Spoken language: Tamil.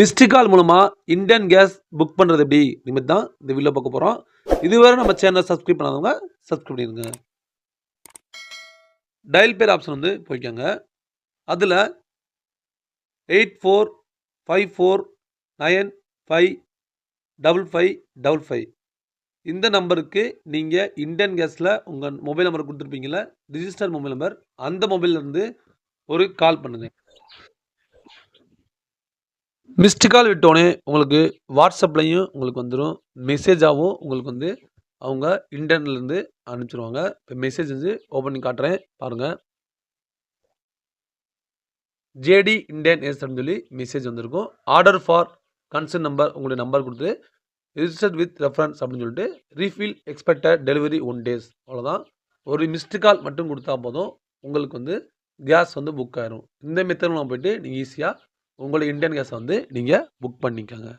மிஸ்டு கால் மூலமாக இந்தியன் கேஸ் புக் பண்ணுறது எப்படி நிமித் தான் இந்த வீடியோ பார்க்க போகிறோம். இதுவரை நம்ம சேனலை சப்ஸ்கிரைப் பண்ணாதவங்க சப்ஸ்கிரைப் பண்ணிடுங்க. டயல் பேர் ஆப்ஷன் வந்து போய்க்கோங்க. அதில் 8454955555 இந்த நம்பருக்கு நீங்கள் இந்தியன் கேஸில் உங்கள் மொபைல் நம்பர் கொடுத்துருப்பீங்கள, ரிஜிஸ்டர் மொபைல் நம்பர், அந்த மொபைல்லேருந்து ஒரு கால் பண்ணுங்கள். மிஸ்டு கால் விட்டோடனே உங்களுக்கு வாட்ஸ்அப்லையும் உங்களுக்கு வந்துடும், மெசேஜாகவும் உங்களுக்கு வந்து அவங்க இன்டர்னட்லேருந்து அனுப்பிச்சிடுவாங்க. இப்போ மெசேஜ் வந்து ஓப்பன் பண்ணி காட்டுறேன் பாருங்கள். ஜேடி இண்டியன் ஏஸ் அப்படின்னு சொல்லி மெசேஜ் வந்திருக்கும். ஆர்டர் ஃபார் கன்சர்ன் நம்பர் உங்களுடைய நம்பர் கொடுத்து ரிஜிஸ்டர்ட் வித் ரெஃபரன்ஸ் அப்படின்னு சொல்லிட்டு ரீஃபில் எக்ஸ்பெக்டட் டெலிவரி 1 days. அவ்வளோதான். ஒரு மிஸ்டு கால் மட்டும் கொடுத்தா போதும், உங்களுக்கு வந்து கேஸ் வந்து புக் ஆயிரும். இந்த மெத்தட் போயிட்டு நீங்கள் ஈஸியாக உங்களுடைய இந்தியன் கேஸை வந்து நீங்கள் புக் பண்ணிக்கோங்க.